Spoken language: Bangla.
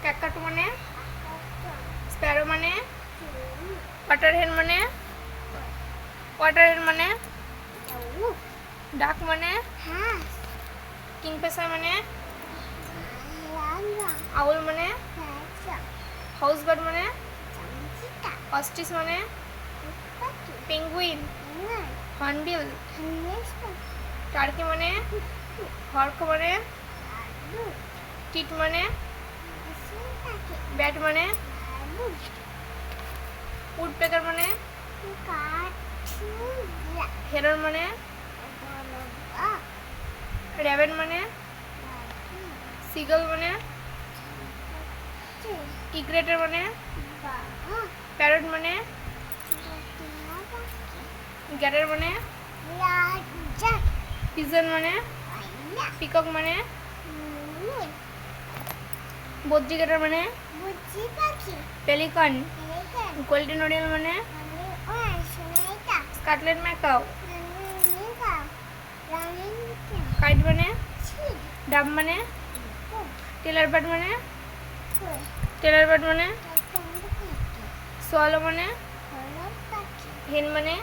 ক্যাকাটু মানে স্প্যারো মানে ওয়াটারহেড মানে ডাক মানে কিংফিশার মানে আউল মানে হাউস বার্ড মানে অস্ট্রিচ মানে পেঙ্গুইন হর্নবিল টার্কি মানে হর্ক মানে টিট মানে ব্যাট মানে উডপেকার মানে হেরন মানে র্যাবেট মানে সিগল মানে ইগ্রেটার মানে প্যারট মানে গ্যাটার মানে পিজন মানে পিকক মানে বদ্রিকেটার মানে পেলিকন গোল্ডেন ওরিয়েল মানে স্কারলেট ম্যাকাও কাইট মানে ডাব মানে টেলার বার্ড মানে সোয়ালো মানে হেন মানে